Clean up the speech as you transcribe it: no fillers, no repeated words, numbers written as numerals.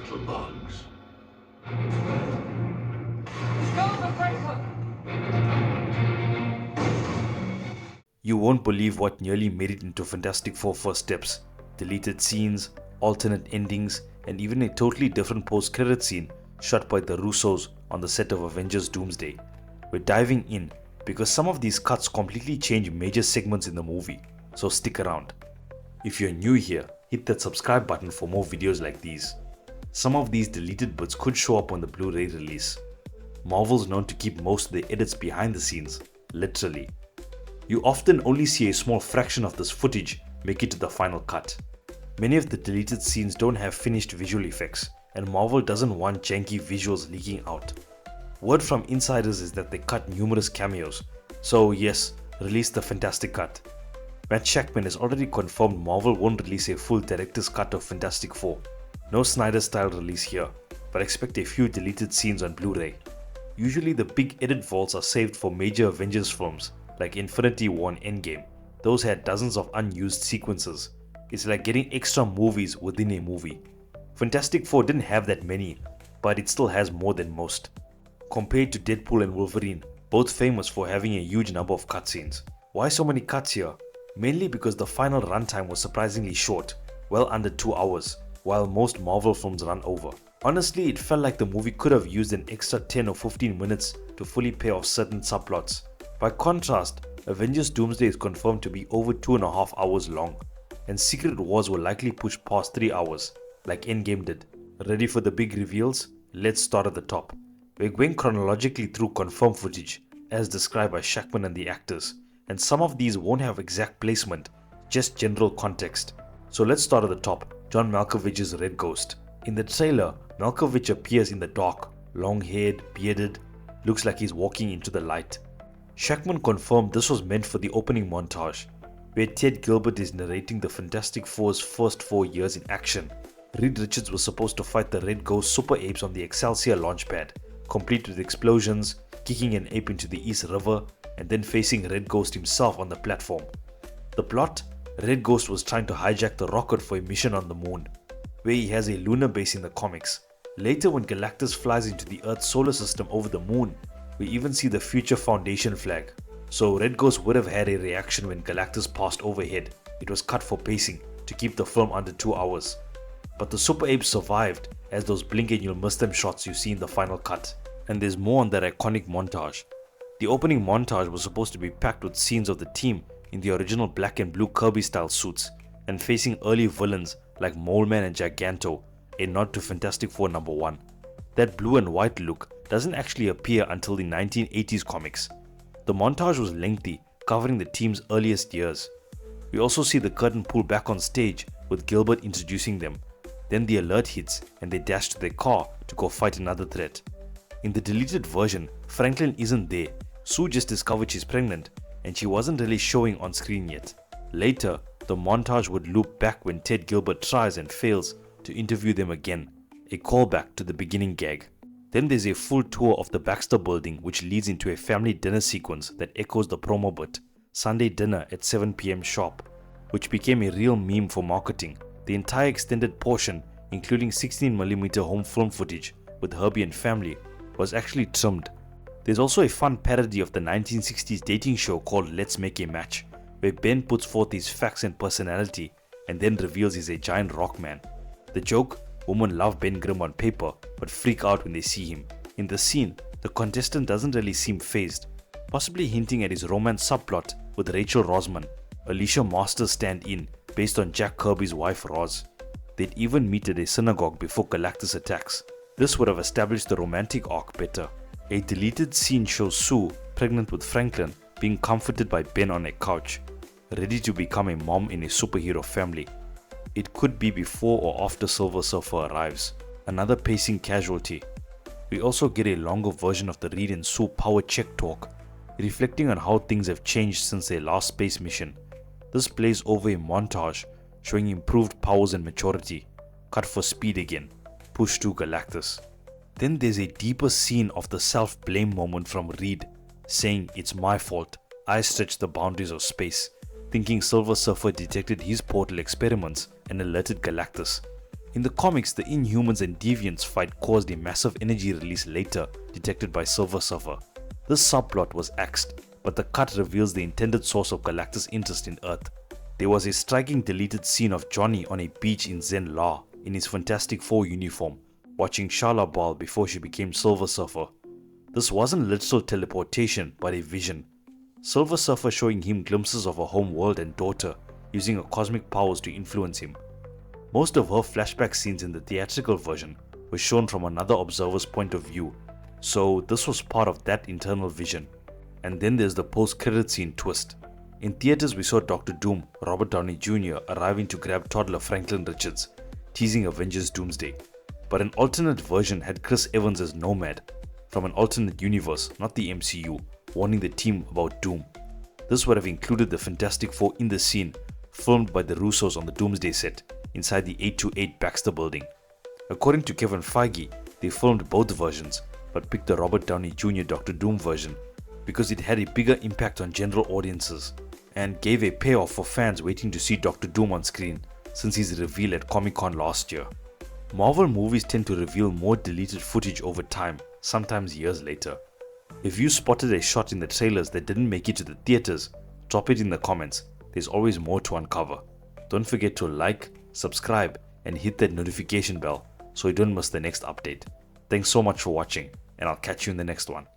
for bugs. You won't believe what nearly made it into Fantastic Four first steps. Deleted scenes, alternate endings, and even a totally different post-credit scene shot by the Russos on the set of Avengers Doomsday. We're diving in because some of these cuts completely change major segments in the movie, so stick around. If you're new here, hit that subscribe button for more videos like these. Some of these deleted bits could show up on the Blu-ray release. Marvel's known to keep most of the edits behind the scenes, literally. You often only see a small fraction of this footage make it to the final cut. Many of the deleted scenes don't have finished visual effects, and Marvel doesn't want janky visuals leaking out. Word from insiders is that they cut numerous cameos, so yes, release the Fantastic Cut. Matt Shakman has already confirmed Marvel won't release a full director's cut of Fantastic Four. No Snyder style release here, but expect a few deleted scenes on Blu-ray. Usually the big edit vaults are saved for major Avengers films like Infinity War and Endgame. Those had dozens of unused sequences. It's like getting extra movies within a movie. Fantastic Four didn't have that many, but it still has more than most. Compared to Deadpool and Wolverine, both famous for having a huge number of cutscenes. Why so many cuts here? Mainly because the final runtime was surprisingly short, well under 2 hours, while most Marvel films run over. Honestly, it felt like the movie could have used an extra 10 or 15 minutes to fully pay off certain subplots. By contrast, Avengers Doomsday is confirmed to be over 2.5 hours long, and Secret Wars will likely push past 3 hours, like Endgame did. Ready for the big reveals? Let's start at the top. We're going chronologically through confirmed footage, as described by Shakman and the actors, and some of these won't have exact placement, just general context. So let's start at the top, John Malkovich's Red Ghost. In the trailer, Malkovich appears in the dark, long-haired, bearded, looks like he's walking into the light. Shakman confirmed this was meant for the opening montage, where Ted Gilbert is narrating the Fantastic Four's first 4 years in action. Reed Richards was supposed to fight the Red Ghost super apes on the Excelsior launchpad, complete with explosions, kicking an ape into the East River, and then facing Red Ghost himself on the platform. The plot? Red Ghost was trying to hijack the rocket for a mission on the moon, where he has a lunar base in the comics. Later, when Galactus flies into the Earth's solar system over the moon, we even see the future Foundation flag. So Red Ghost would have had a reaction when Galactus passed overhead. It was cut for pacing, to keep the film under 2 hours. But the super apes survived, as those blink and you'll miss them shots you see in the final cut. And there's more on that iconic montage. The opening montage was supposed to be packed with scenes of the team in the original black and blue Kirby style suits, and facing early villains like Mole Man and Giganto, a nod to Fantastic Four number 1. That blue and white look doesn't actually appear until the 1980s comics. The montage was lengthy, covering the team's earliest years. We also see the curtain pull back on stage with Gilbert introducing them. Then the alert hits and they dash to their car to go fight another threat. In the deleted version, Franklin isn't there. Sue just discovered she's pregnant and she wasn't really showing on screen yet. Later, the montage would loop back when Ted Gilbert tries and fails to interview them again, a callback to the beginning gag. Then there's a full tour of the Baxter building which leads into a family dinner sequence that echoes the promo bit, Sunday dinner at 7 PM sharp, which became a real meme for marketing. The entire extended portion, including 16mm home film footage with Herbie and family, was actually trimmed. There's also a fun parody of the 1960s dating show called Let's Make a Match, where Ben puts forth his facts and personality and then reveals he's a giant rock man. The joke? Women love Ben Grimm on paper but freak out when they see him. In the scene, the contestant doesn't really seem fazed, possibly hinting at his romance subplot with Rachel Rosman, Alicia Masters stand-in based on Jack Kirby's wife Roz. They'd even meet at a synagogue before Galactus attacks. This would have established the romantic arc better. A deleted scene shows Sue, pregnant with Franklin, being comforted by Ben on a couch, ready to become a mom in a superhero family. It could be before or after Silver Surfer arrives, another pacing casualty. We also get a longer version of the Reed and Sue power check talk, reflecting on how things have changed since their last space mission. This plays over a montage showing improved powers and maturity, cut for speed again, push to Galactus. Then there's a deeper scene of the self-blame moment from Reed, saying it's my fault, I stretched the boundaries of space, thinking Silver Surfer detected his portal experiments and alerted Galactus. In the comics, the Inhumans and Deviants fight caused a massive energy release later detected by Silver Surfer. This subplot was axed, but the cut reveals the intended source of Galactus' interest in Earth. There was a striking deleted scene of Johnny on a beach in Zen-La in his Fantastic Four uniform, watching Shala Bal before she became Silver Surfer. This wasn't literal teleportation, but a vision. Silver Surfer showing him glimpses of her home world and daughter, using her cosmic powers to influence him. Most of her flashback scenes in the theatrical version were shown from another observer's point of view, so this was part of that internal vision. And then there's the post-credit scene twist. In theaters, we saw Dr. Doom, Robert Downey Jr. arriving to grab toddler Franklin Richards, teasing Avengers Doomsday. But an alternate version had Chris Evans as Nomad, from an alternate universe, not the MCU, warning the team about Doom. This would have included the Fantastic Four in the scene, filmed by the Russos on the Doomsday set, inside the 828 Baxter building. According to Kevin Feige, they filmed both versions, but picked the Robert Downey Jr. Dr. Doom version because it had a bigger impact on general audiences, and gave a payoff for fans waiting to see Dr. Doom on screen since his reveal at Comic-Con last year. Marvel movies tend to reveal more deleted footage over time, sometimes years later. If you spotted a shot in the trailers that didn't make it to the theaters, drop it in the comments. There's always more to uncover. Don't forget to like, subscribe, and hit that notification bell so you don't miss the next update. Thanks so much for watching, and I'll catch you in the next one.